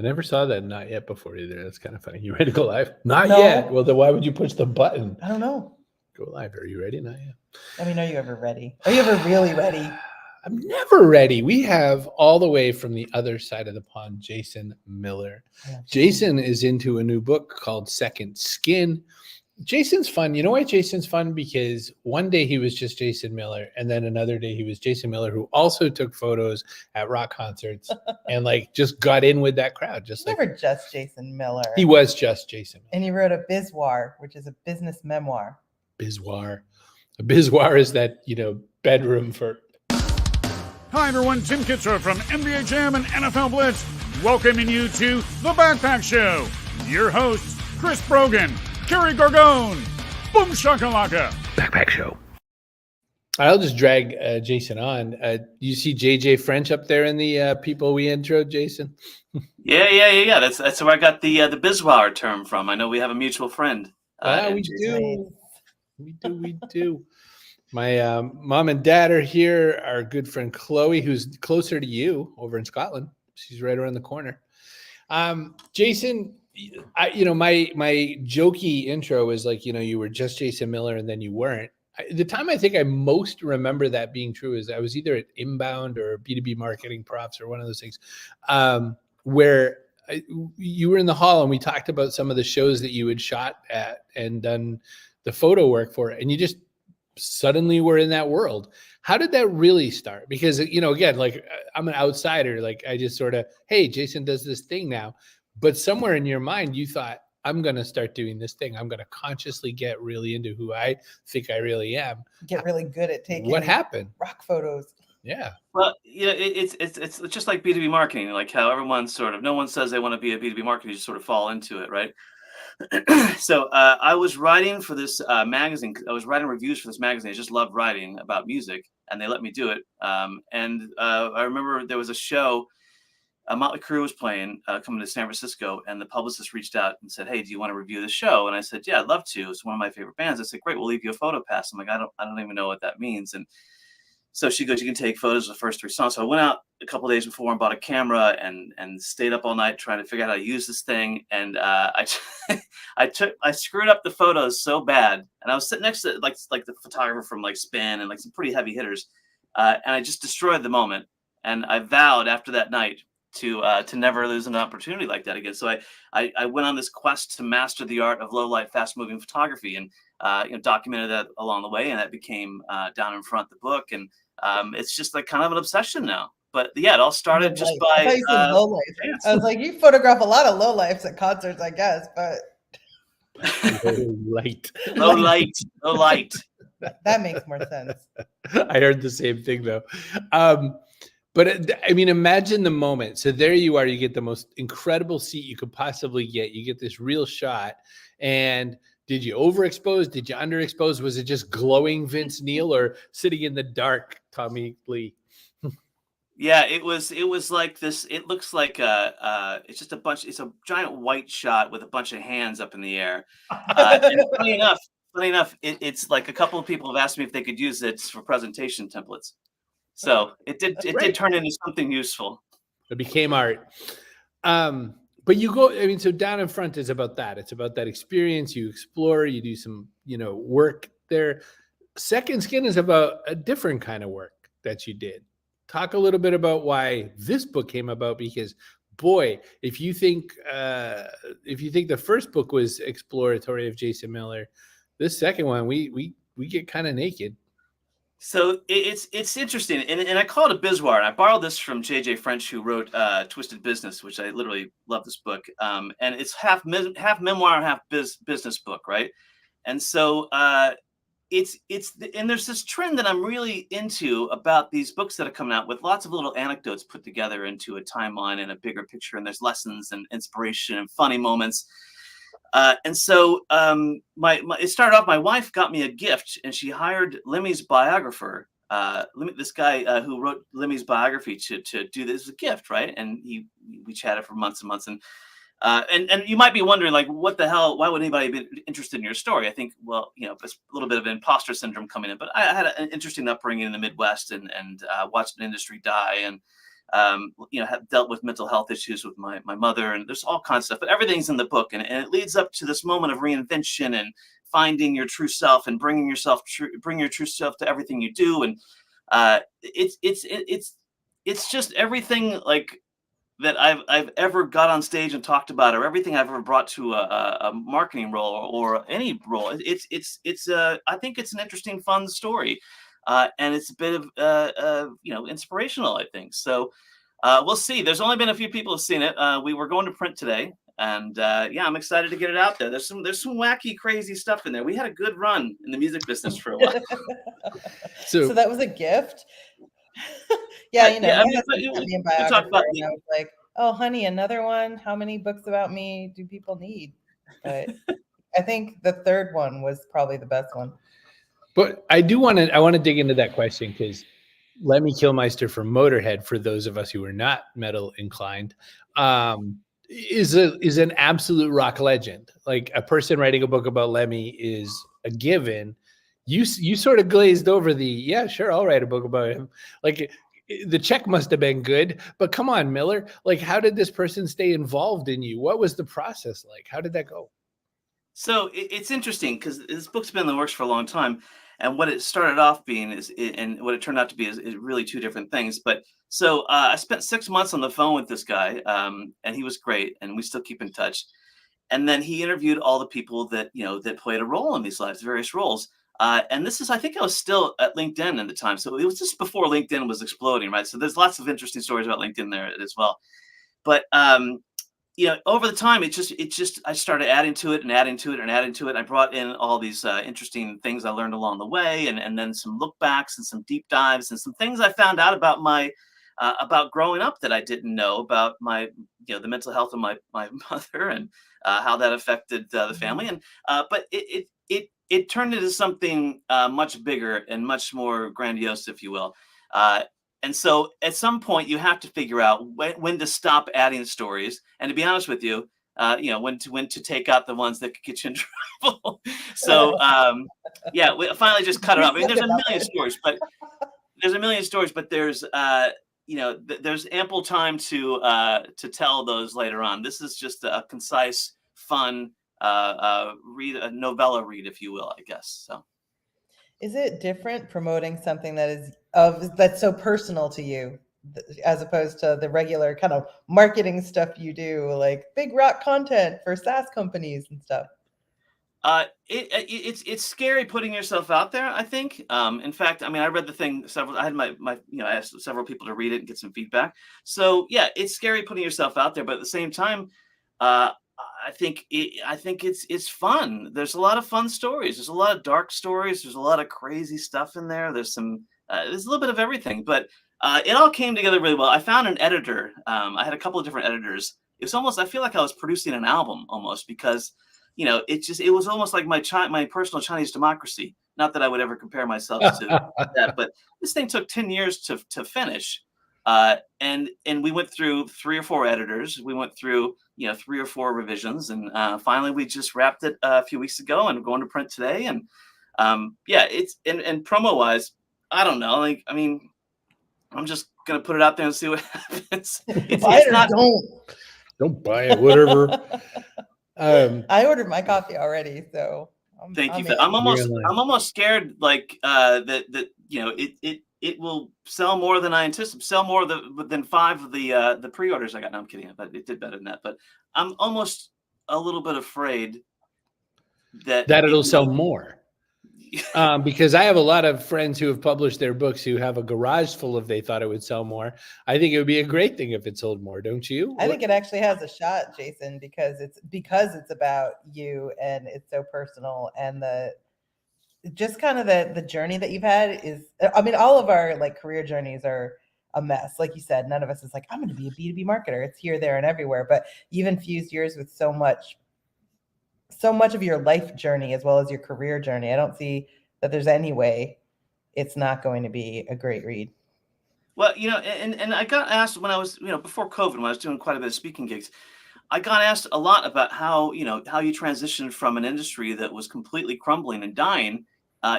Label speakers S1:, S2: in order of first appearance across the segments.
S1: I never saw that not yet before either. That's kind of funny. You ready to go live? Not
S2: No.
S1: yet. Well, then why would you push the button?
S2: I don't know.
S1: Go live. Are you ready? Not yet.
S2: I mean, are you ever ready? Are you ever really ready?
S1: I'm never ready. We have all the way from the other side of the pond, Jason Miller. Jason is into a new book called Second Skin. Jason's fun. You know why Jason's fun? Because one day he was just Jason Miller, and then another day he was Jason Miller, who also took photos at rock concerts and like just got in with that crowd. Just
S2: Never just Jason Miller.
S1: He was just Jason Miller.
S2: And he wrote a bizarre, which is a business memoir.
S1: Bizarre. A bizarre is that, bedroom for.
S3: Hi, everyone. Tim Kitzrow from NBA Jam and NFL Blitz, welcoming you to The Backpack Show. Your hosts, Chris Brogan, Kerry Gargone, Boom Shakalaka.
S1: Backpack Show. I'll just drag Jason on. You see JJ French up there in the people we introed, Jason?
S4: Yeah. That's where I got the bizarre term from. I know we have a mutual friend.
S1: We do. We do. My mom and dad are here. Our good friend Chloe, who's closer to you over in Scotland. She's right around the corner. Jason, my jokey intro is like, you were just Jason Miller and then you weren't. The time I think I most remember that being true is I was either at Inbound or B2B Marketing Profs or one of those things where you were in the hall and we talked about some of the shows that you had shot at and done the photo work for it. And you just suddenly were in that world. How did that really start? Because, again, like I'm an outsider. Like I just sort of, hey, Jason does this thing now. But somewhere in your mind, you thought, I'm going to start doing this thing. I'm going to consciously get really into who I think I really am.
S2: Get really good at taking
S1: what happened?
S2: Rock photos.
S4: Yeah. Well, it's just like B2B marketing, like how everyone no one says they want to be a B2B marketer, you just sort of fall into it, right? So I was writing for this magazine. I was writing reviews for this magazine. I just loved writing about music, and they let me do it. And I remember there was a show, Motley Crue was playing, coming to San Francisco, and the publicist reached out and said, "Hey, do you want to review the show?" And I said, "Yeah, I'd love to. It's one of my favorite bands." I said, "Great, we'll leave you a photo pass." I'm like, I don't even know what that means. And so she goes, "You can take photos of the first 3 songs." So I went out a couple of days before and bought a camera and stayed up all night trying to figure out how to use this thing. And I screwed up the photos so bad. And I was sitting next to like the photographer from like Spin and like some pretty heavy hitters, and I just destroyed the moment. And I vowed after that night to never lose an opportunity like that again. So I went on this quest to master the art of low light, fast moving photography, and documented that along the way, and that became down in front of the book. And it's just like kind of an obsession now. But yeah, it all started just by
S2: low life. I was like, you photograph a lot of low lives at concerts, I guess, but
S4: low light.
S2: That makes more sense.
S1: I heard the same thing though. But I mean, imagine the moment. So there you are, you get the most incredible seat you could possibly get. You get this real shot. And did you overexpose? Did you underexpose? Was it just glowing Vince Neil or sitting in the dark Tommy Lee?
S4: Yeah, it was like this. It looks like it's just it's a giant white shot with a bunch of hands up in the air. And funny enough, it's like a couple of people have asked me if they could use it for presentation templates. So it did turn into something useful.
S1: It became art. But you go, I mean, so Down in Front is about that. It's about that experience. You explore, you do some, work there. Second Skin is about a different kind of work that you did. Talk a little bit about why this book came about, because boy, if you think the first book was exploratory of Jason Miller, this second one, we get kind of naked.
S4: So it's interesting, and I call it a bizarre. And I borrowed this from JJ French, who wrote Twisted Business, which I literally love this book. And it's half memoir, half business book, right? And so and there's this trend that I'm really into about these books that are coming out with lots of little anecdotes put together into a timeline and a bigger picture, and there's lessons and inspiration and funny moments. And so it started off, my wife got me a gift, and she hired Lemmy's biographer, this guy who wrote Lemmy's biography to do this as a gift, right? And we chatted for months and months. And you might be wondering, like, what the hell, why would anybody be interested in your story? I think, well, it's a little bit of imposter syndrome coming in, but I had an interesting upbringing in the Midwest and watched an industry die. And have dealt with mental health issues with my mother, and there's all kinds of stuff, but everything's in the book, and it leads up to this moment of reinvention and finding your true self and bring your true self to everything you do. And it's just everything like that I've ever got on stage and talked about, or everything I've ever brought to a marketing role or any role. I think it's an interesting, fun story, and it's a bit of inspirational, I think. So we'll see. There's only been a few people who've seen it. We were going to print today, and I'm excited to get it out there. There's some wacky, crazy stuff in there. We had a good run in the music business for a while.
S2: So that was a gift. Yeah,
S4: I mean,
S2: I was like, oh, honey, another one. How many books about me do people need? But I think the third one was probably the best one.
S1: But I want to dig into that question, because Lemmy Kilmister from Motorhead, for those of us who are not metal inclined, is an absolute rock legend. Like, a person writing a book about Lemmy is a given. You sort of glazed over yeah, sure, I'll write a book about him. Like, the check must have been good, but come on, Miller. Like, how did this person stay involved in you? What was the process like? How did that go?
S4: So it's interesting, because this book's been in the works for a long time, and what it started off being and what it turned out to be is really two different things. But so I spent 6 months on the phone with this guy, and he was great, and we still keep in touch. And then he interviewed all the people that played a role in these lives, various roles. And this is, I think I was still at LinkedIn at the time. So it was just before LinkedIn was exploding, right? So there's lots of interesting stories about LinkedIn there as well. But, over the time, I started adding to it and adding to it and adding to it. I brought in all these interesting things I learned along the way, and then some look backs and some deep dives and some things I found out about about growing up that I didn't know about the mental health of my mother, and how that affected the family. And, but it turned into something much bigger and much more grandiose, if you will. And so at some point you have to figure out when to stop adding stories. And to be honest with you, when to take out the ones that could get you in trouble. So we finally just cut it off. I mean, there's a million stories, but there's there's ample time to tell those later on. This is just a concise, fun read, a novella read, if you will, I guess. So
S2: is it different promoting something that's so personal to you, as opposed to the regular kind of marketing stuff you do, like big rock content for SaaS companies and stuff?
S4: It's scary putting yourself out there, I think. In fact, I mean, I read the thing I had I asked several people to read it and get some feedback. So yeah, it's scary putting yourself out there, but at the same time, I think it's fun. There's a lot of fun stories. There's a lot of dark stories. There's a lot of crazy stuff in there. There's a little bit of everything, but it all came together really well. I found an editor. I had a couple of different editors. It was almost, I feel like I was producing an album almost, because it was almost like my personal Chinese democracy. Not that I would ever compare myself to that, but this thing took 10 years to finish. And we went through 3 or 4 editors. We went through 3 or 4 revisions, and finally we just wrapped it a few weeks ago, and we're going to print today. And it's and promo wise, I don't know. Like, I mean, I'm just gonna put it out there and see what happens.
S1: Don't buy it, whatever.
S2: I ordered my coffee already, so
S4: thank you. I'm almost scared, like that it will sell more than I anticipate, sell more than 5 of the pre-orders I got. No, I'm kidding, but it did better than that. But I'm almost a little bit afraid that
S1: it'll sell more. Because I have a lot of friends who have published their books who have a garage full of, they thought it would sell more. I think it would be a great thing if it sold more, don't you?
S2: I think it actually has a shot, Jason, because it's about you, and it's so personal, and the journey that you've had is, I mean, all of our like career journeys are a mess. Like you said, none of us is like, I'm going to be a B2B marketer. It's here, there, and everywhere. But you've infused yours with so much of your life journey as well as your career journey. I don't see that there's any way it's not going to be a great read.
S4: Well, and I got asked when I was, before COVID, when I was doing quite a bit of speaking gigs, I got asked a lot about how you transitioned from an industry that was completely crumbling and dying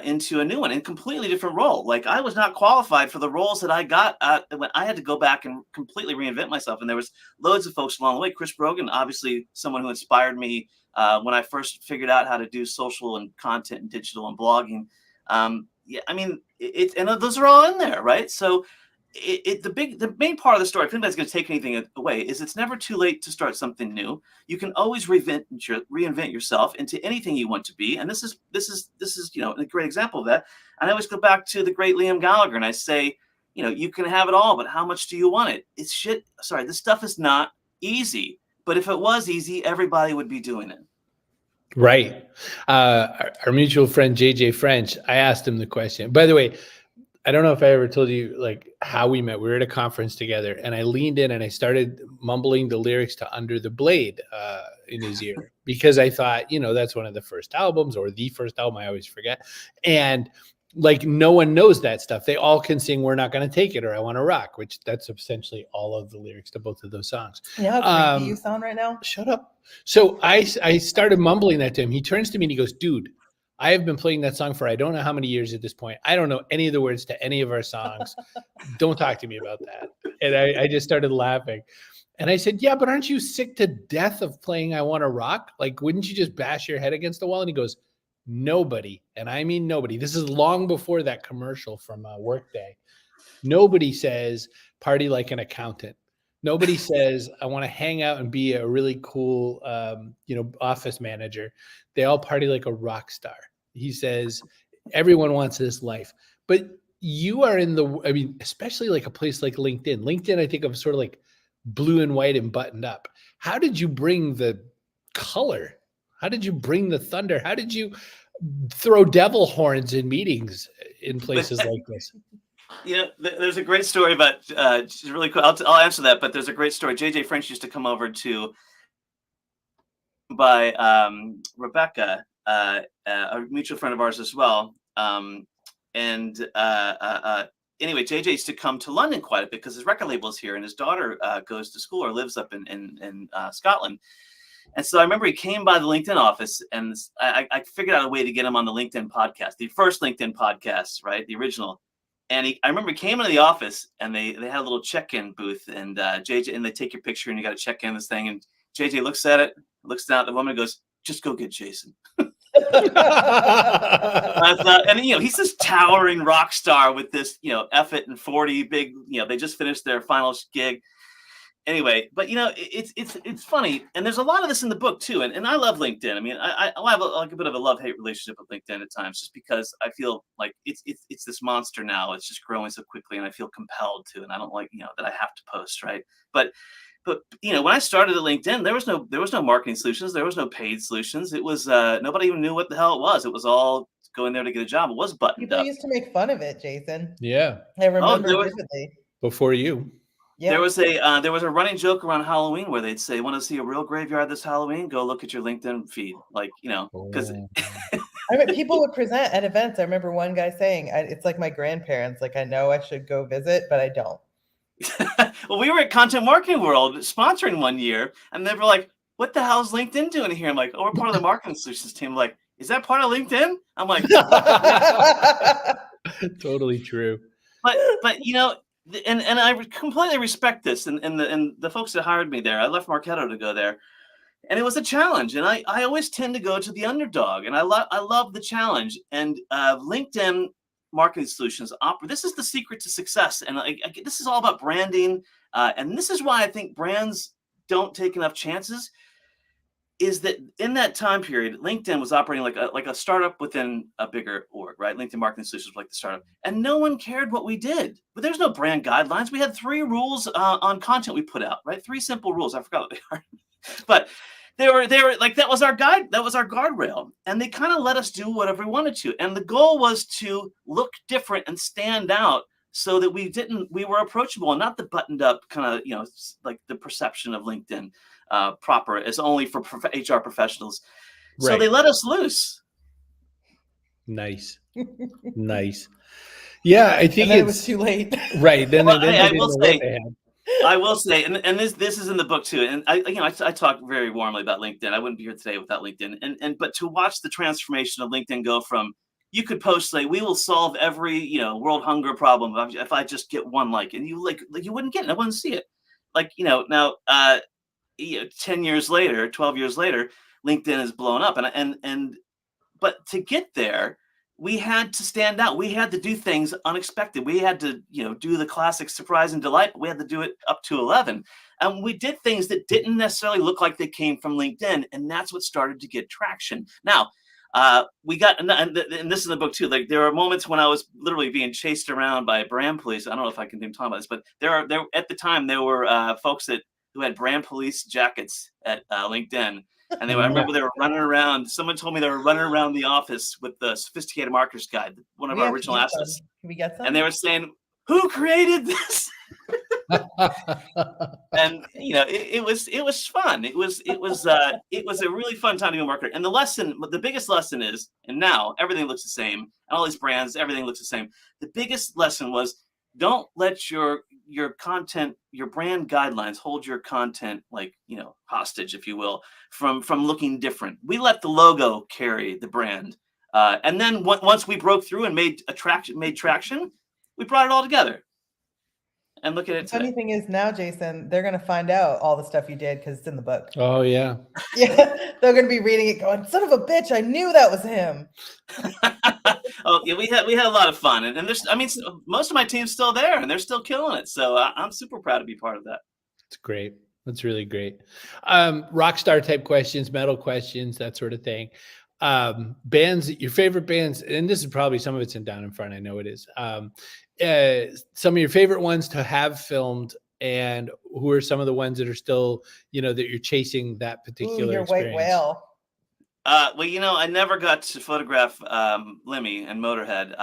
S4: into a new one in a completely different role. Like I was not qualified for the roles that I got when I had to go back and completely reinvent myself. And there was loads of folks along the way. Chris Brogan, obviously someone who inspired me when I first figured out how to do social and content and digital and blogging. Yeah, I mean, and those are all in there, right? So the main part of the story, if anybody's going to take anything away, is it's never too late to start something new. You can always reinvent yourself into anything you want to be, and this is a great example of that. And I always go back to the great Liam Gallagher, and I say, you can have it all, but how much do you want it? It's shit. Sorry, this stuff is not easy. But if it was easy, everybody would be doing it.
S1: Right. Our mutual friend JJ French, I asked him the question. By the way, I don't know if I ever told you like how we met. We were at a conference together, and I leaned in and I started mumbling the lyrics to Under the Blade in his ear because I thought, that's one of the first albums or the first album. I always forget. And like no one knows that stuff. They all can sing We're Not Gonna Take It or I Want to Rock, which that's essentially all of the lyrics to both of those songs.
S2: Yeah, how creepy you sound right now.
S1: Shut up. So I started mumbling that to him. He turns to me and he goes, dude, I have been playing that song for I don't know how many years at this point. I don't know any of the words to any of our songs. Don't talk to me about that. And I just started laughing. And I said, yeah, but aren't you sick to death of playing I Want to Rock? Like, wouldn't you just bash your head against the wall? And he goes, nobody, and I mean nobody. This is long before that commercial from Workday. Nobody says party like an accountant. Nobody says I want to hang out and be a really cool, office manager. They all party like a rock star. He says everyone wants this life, but you are especially like a place like LinkedIn. LinkedIn, I think of sort of like blue and white and buttoned up. How did you bring the color? How did you bring the thunder? How did you throw devil horns in meetings in places like this?
S4: There's a great story about, really cool. I'll answer that, but there's a great story. JJ French used to come over by Rebecca, a mutual friend of ours as well. Anyway, JJ used to come to London quite a bit because his record label is here and his daughter goes to school or lives up in Scotland. And so I remember he came by the LinkedIn office and I figured out a way to get him on the LinkedIn podcast, the first LinkedIn podcast, right? The original. And I remember he came into the office and they had a little check-in booth and JJ, and they take your picture and you got to check in this thing. And JJ looks at it, looks down at the woman and goes, just go get Jason. I thought, and he's this towering rock star with this, F it and 40 big, they just finished their final gig. Anyway, but it's funny, and there's a lot of this in the book too, and I love LinkedIn. I mean, I have a bit of a love-hate relationship with LinkedIn at times, just because I feel like it's this monster now. It's just growing so quickly, and I feel compelled to, and I don't like that I have to post, right? But when I started at LinkedIn, there was no marketing solutions, there was no paid solutions. It was nobody even knew what the hell it was. It was all going there to get a job. It was buttoned
S2: People
S4: up.
S2: used to make fun of it, Jason.
S1: Yeah,
S2: I remember vividly.
S1: Before you.
S2: Yeah.
S4: There was a running joke around Halloween where they'd say, "Want to see a real graveyard this Halloween? Go look at your LinkedIn feed." Like, because
S2: I mean, people would present at events. I remember one guy saying, "It's like my grandparents. Like, I know I should go visit, but I don't."
S4: Well, we were at Content Marketing World sponsoring one year, and they were like, "What the hell is LinkedIn doing here?" I'm like, "Oh, we're part of the marketing solutions team." I'm like, is that part of LinkedIn? I'm like,
S1: totally true.
S4: But and I completely respect this, and the folks that hired me there, I left Marketo to go there, and it was a challenge. And I always tend to go to the underdog, and I love the challenge. And LinkedIn Marketing Solutions this is the secret to success. And this is all about branding, and this is why I think brands don't take enough chances. Is that in that time period, LinkedIn was operating like a startup within a bigger org, right? LinkedIn Marketing Solutions was like the startup, and no one cared what we did. But there's no brand guidelines. We had 3 rules on content we put out, right? 3 simple rules. I forgot what they are, but they were like, that was our guide. That was our guardrail, and they kind of let us do whatever we wanted to. And the goal was to look different and stand out, so that we were approachable and not the buttoned up kind of, like the perception of LinkedIn proper is only for HR professionals. Right. So they let us loose.
S1: Nice. Nice. Yeah, I think
S2: it was too late.
S1: Right. Then,
S4: well, I will say, and this is in the book too. And I talk very warmly about LinkedIn. I wouldn't be here today without LinkedIn. But to watch the transformation of LinkedIn go from you could post like, we will solve every, world hunger problem if I just get one like, and you you wouldn't get it. I wouldn't see it. Like, now, 10 years later, 12 years later, LinkedIn is blown up. But to get there, we had to stand out. We had to do things unexpected. We had to, do the classic surprise and delight. But we had to do it up to 11. And we did things that didn't necessarily look like they came from LinkedIn. And that's what started to get traction. Now, we got, and this is in the book too, like there are moments when I was literally being chased around by brand police. I don't know if I can name Tom about this, but there at the time, there were folks who had brand police jackets at LinkedIn. And I remember they were running around. Someone told me they were running around the office with the Sophisticated Marketers Guide, one of our original assets.
S2: Can we get some?
S4: And they were saying, "Who created this?" And it was fun. It was a really fun time to be a marketer. And the biggest lesson is, and now everything looks the same, and all these brands, everything looks the same. The biggest lesson was, don't let your content, your brand guidelines hold your content hostage, if you will, from looking different. We let the logo carry the brand, and then once we broke through and made traction, we brought it all together. And look at it.
S2: The funny thing is now, Jason, they're going to find out all the stuff you did because it's in the book.
S1: Oh yeah.
S2: Yeah, they're going to be reading it, going, "Son of a bitch! I knew that was him."
S4: Oh yeah, we had a lot of fun, and there's, most of my team's still there, and they're still killing it. So I'm super proud to be part of that.
S1: It's great. That's really great. Rock star type questions, metal questions, that sort of thing. Bands, your favorite bands, and this is probably some of it's in Down in Front. I know it is. Some of your favorite ones to have filmed, and who are some of the ones that are still, that you're chasing that particular
S2: your
S1: experience?
S2: White Whale.
S4: Well, I never got to photograph Lemmy and Motorhead.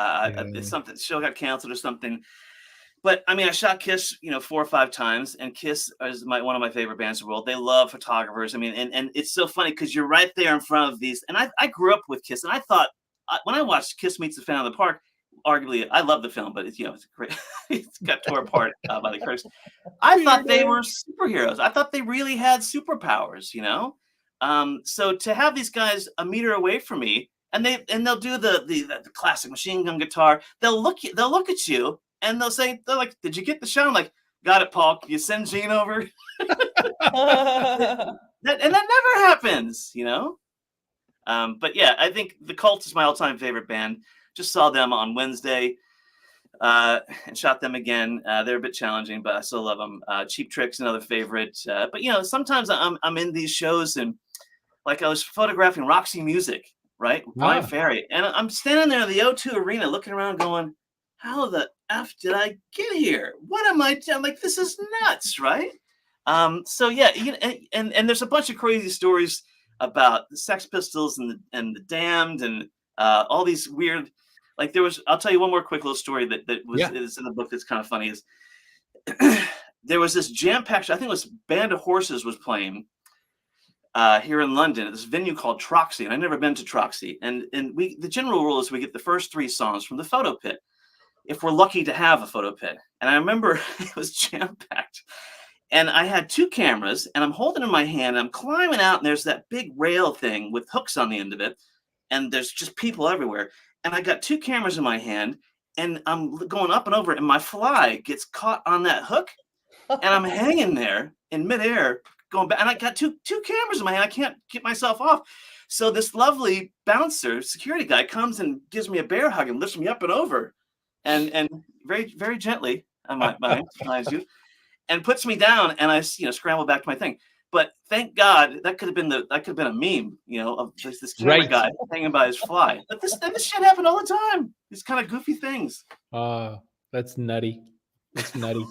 S4: It's something, the show got canceled or something. But I shot Kiss, 4 or 5 times, and Kiss is one of my favorite bands in the world. They love photographers. And it's so funny because you're right there in front of these. And I grew up with Kiss, and I thought when I watched Kiss Meets the Fan in the Park, arguably I love the film, but it's great. It's got torn apart by the critics. I thought they were superheroes. I thought they really had superpowers. So to have these guys a meter away from me, and they'll do the classic machine gun guitar. They'll look at you. And they're like, "Did you get the shot?" I'm like, "Got it, Paul. Can you send Gene over?" that never happens, But yeah, I think the Cult is my all-time favorite band. Just saw them on Wednesday, and shot them again. They're a bit challenging, but I still love them. Cheap Trick's another favorite. But sometimes I'm in these shows, and like I was photographing Roxy Music, right? Brian Ferry, and I'm standing there in the O2 Arena, looking around, going, "How the F did I get here? What am I doing? Like, this is nuts, right?" So yeah, and there's a bunch of crazy stories about the Sex Pistols and the Damned and all these weird. Like I'll tell you one more quick little story that is in the book that's kind of funny. Is there was this jam-packed, I think it was Band of Horses was playing here in London at this venue called Troxy, and I've never been to Troxy. And the general rule is we get the first 3 songs from the photo pit, if we're lucky to have a photo pit. And I remember it was jam-packed. And I had 2 cameras, and I'm holding in my hand, and I'm climbing out, and there's that big rail thing with hooks on the end of it, and there's just people everywhere. And I got 2 cameras in my hand, and I'm going up and over, and my fly gets caught on that hook, and I'm hanging there in midair, going back, and I got two cameras in my hand. I can't get myself off. So this lovely bouncer, security guy, comes and gives me a bear hug and lifts me up and over. And very, very gently, mind you, and puts me down, and I scramble back to my thing. But thank God that could have been a meme, of this camera guy hanging by his fly. But this shit happened all the time. These kind of goofy things.
S1: That's nutty. That's nutty.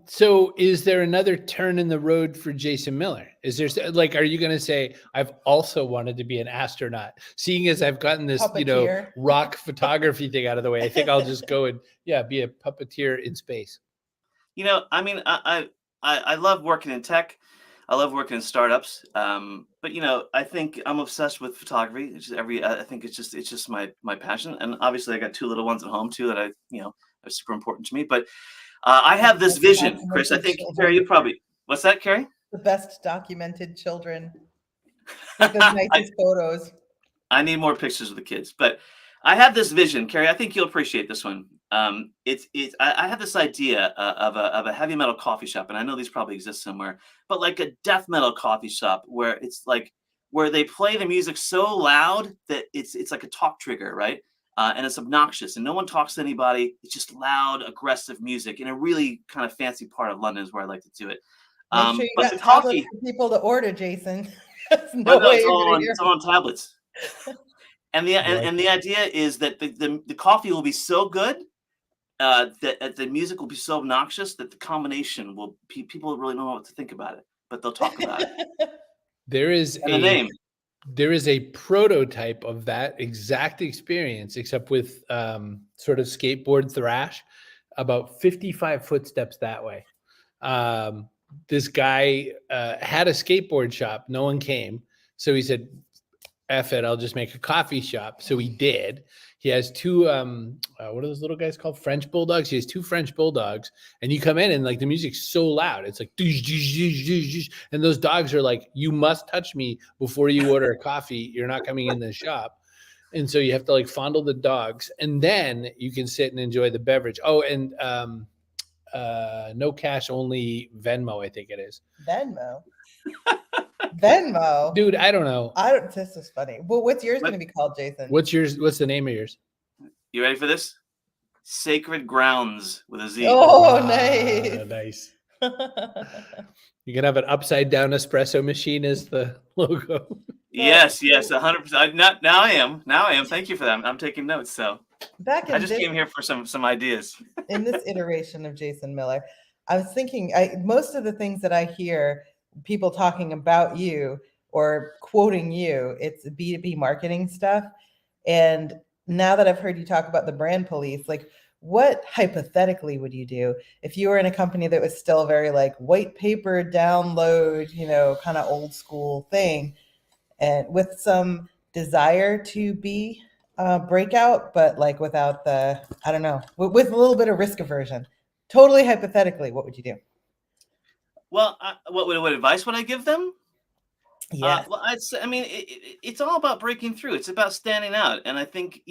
S1: So is there another turn in the road for Jason Miller? Is there are you going to say, "I've also wanted to be an astronaut"? Seeing as I've gotten this,
S2: Puppeteer.
S1: rock photography thing out of the way, I think I'll just go and be a puppeteer in space.
S4: I love working in tech. I love working in startups. But I think I'm obsessed with photography. I think it's just my passion. And obviously I got 2 little ones at home too that are super important to me. But I have this vision, Chris. I think, Carrie, you probably, what's that, Carrie?
S2: The best documented children. The nicest photos.
S4: I need more pictures of the kids. But I have this vision, Carrie. I think you'll appreciate this one. I have this idea of a heavy metal coffee shop, and I know these probably exist somewhere, but like a death metal coffee shop where it's like where they play the music so loud that it's like a talk trigger, right? And it's obnoxious, and no one talks to anybody. It's just loud, aggressive music in a really kind of fancy part of London is where I like to do it.
S2: Make sure you
S4: But
S2: got
S4: the
S2: tablets
S4: coffee,
S2: for people to order, Jason. There's
S4: oh,
S2: no
S4: no,
S2: way
S4: it's
S2: you're
S4: all
S2: gonna
S4: on,
S2: hear.
S4: it's all on tablets. And the
S1: I like
S4: and the idea is that the coffee will be so good that the music will be so obnoxious that the combination will people really don't know what to think about it, but they'll talk about it.
S1: There is
S4: And the name,
S1: there is a prototype of that exact experience, except with sort of skateboard thrash, about 55 footsteps that way. This guy had a skateboard shop. No one came. So he said, F it, I'll just make a coffee shop. So he did. He has two, what are those little guys called? French bulldogs. He has two French bulldogs. And you come in and like the music's so loud. It's like, and those dogs are like, you must touch me before you order a coffee. You're not coming in the shop. And so you have to like fondle the dogs. And then you can sit and enjoy the beverage. Oh, and no cash, only Venmo, I think it is.
S2: Venmo. Venmo.
S1: Dude, I don't know.
S2: This is funny. Well, what's yours
S4: What?
S2: going to be called, Jason?
S1: What's yours? What's the name of yours?
S4: you ready for this? Sacred Grounds with a Z.
S2: Oh,
S1: Ah,
S2: nice.
S1: nice. You can have an upside down espresso machine as the logo.
S4: Yes, 100%. Now I am. Thank you for that. I'm taking notes. So
S2: Back in
S4: I just came here for some ideas.
S2: in this iteration of Jason Miller, I was thinking, most of the things that I hear people talking about you or quoting you, it's B2B marketing stuff. And now that I've heard you talk about the brand police, like what hypothetically would you do if you were in a company that was still very like white paper download, kind of old school thing, and with some desire to be breakout, but like without the, I don't know, with a little bit of risk aversion? Totally hypothetically, what would you do?
S4: Well, what advice would I give them?
S2: Yeah.
S4: Well, it's all about breaking through. It's about standing out. And I think,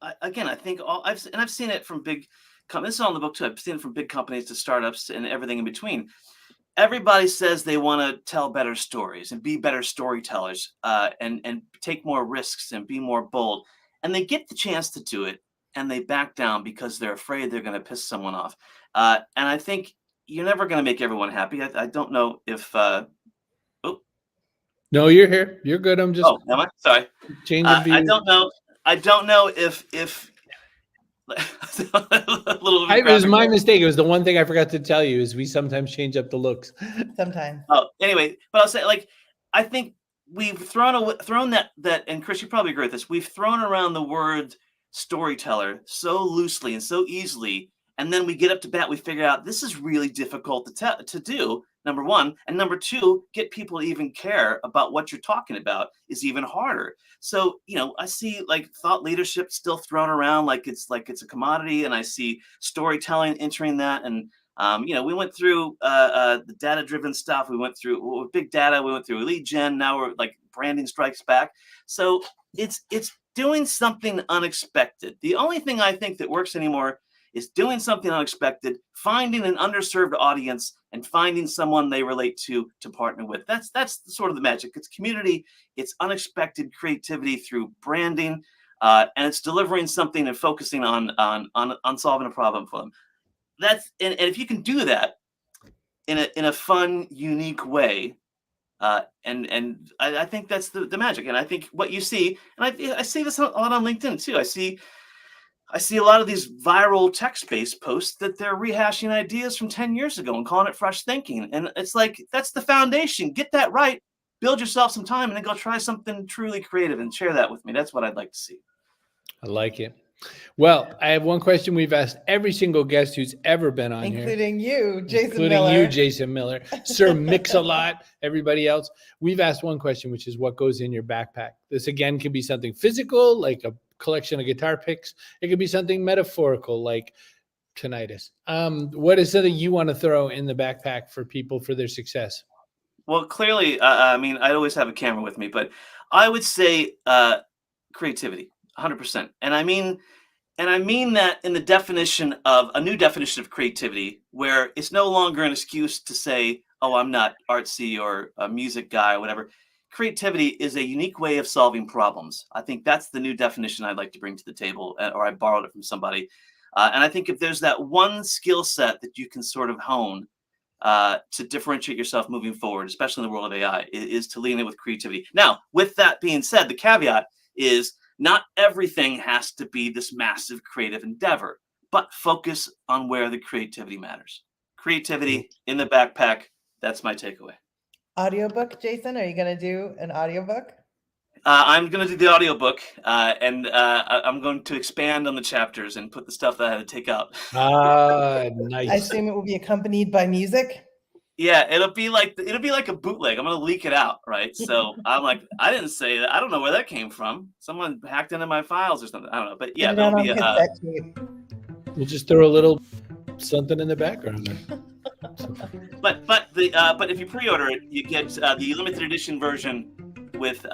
S4: I've seen it from big companies. This is all in the book too. I've seen it from big companies to startups and everything in between. Everybody says they want to tell better stories and be better storytellers, and take more risks and be more bold. And they get the chance to do it, and they back down because they're afraid they're going to piss someone off. And I think you're never going to make everyone happy. I don't know if.
S1: No, you're here. You're good. I'm just.
S4: Oh, am I? Sorry.
S1: Changing views.
S4: I don't know if.
S1: It was my mistake. It was the one thing I forgot to tell you is we sometimes change up the looks.
S2: Sometimes.
S4: Oh, anyway, but I'll say, like, I think we've thrown that, and Chris, you probably agree with this. We've thrown around the word storyteller so loosely and so easily, and then we get up to bat. We figure out this is really difficult to do. Number one, and number two, get people to even care about what you're talking about is even harder. So, I see like thought leadership still thrown around like it's a commodity, and I see storytelling entering that. And we went through the data-driven stuff. We went through big data. We went through lead gen. Now we're like branding strikes back. So it's doing something unexpected. The only thing I think that works anymore is doing something unexpected, finding an underserved audience, and finding someone they relate to partner with. That's sort of the magic. It's community, it's unexpected creativity through branding, and it's delivering something and focusing on solving a problem for them. And if you can do that in a fun, unique way, and I think that's the magic. And I think what you see, and I see this a lot on LinkedIn too. I see a lot of these viral text-based posts that they're rehashing ideas from 10 years ago and calling it fresh thinking. And it's like, that's the foundation. Get that right, build yourself some time, and then go try something truly creative and share that with me. That's what I'd like to see.
S1: I like it. Well, I have one question we've asked every single guest who's ever been on
S2: including
S1: here.
S2: You, Jason
S1: including
S2: Miller.
S1: you, Jason Miller. Sir Mix-a-Lot, everybody else. We've asked one question, which is what goes in your backpack. This, again, can be something physical, like a collection of guitar picks. It could be something metaphorical, like tinnitus. What is something you want to throw in the backpack for people for their success?
S4: Well, clearly, I always have a camera with me, but I would say creativity. 100%. And I mean that in the definition of a new definition of creativity, where it's no longer an excuse to say, oh, I'm not artsy or a music guy or whatever. Creativity is a unique way of solving problems. I think that's the new definition I'd like to bring to the table, or I borrowed it from somebody. And I think if there's that one skill set that you can sort of hone to differentiate yourself moving forward, especially in the world of AI, is to lean in with creativity. Now, with that being said, the caveat is not everything has to be this massive creative endeavor, but focus on where the creativity matters. Creativity in the backpack. That's my takeaway.
S2: Audiobook, Jason? Are you going to do an audiobook?
S4: I'm going to do the audiobook, and I'm going to expand on the chapters and put the stuff that I had to take out.
S1: Nice.
S2: I assume it will be accompanied by music.
S4: Yeah, it'll be like a bootleg. I'm going to leak it out, right? So I'm like, I didn't say that. I don't know where that came from. Someone hacked into my files or something. I don't know. But yeah, there'll be
S1: We'll just throw a little something in the background there.
S4: But if you pre-order it, you get the limited edition version with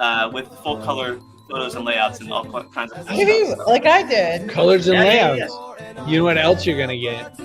S4: full color photos and layouts and all kinds of
S2: Maybe
S4: stuff.
S2: like I did.
S1: Colors and
S4: Yeah,
S1: layouts. You know what else you're gonna get?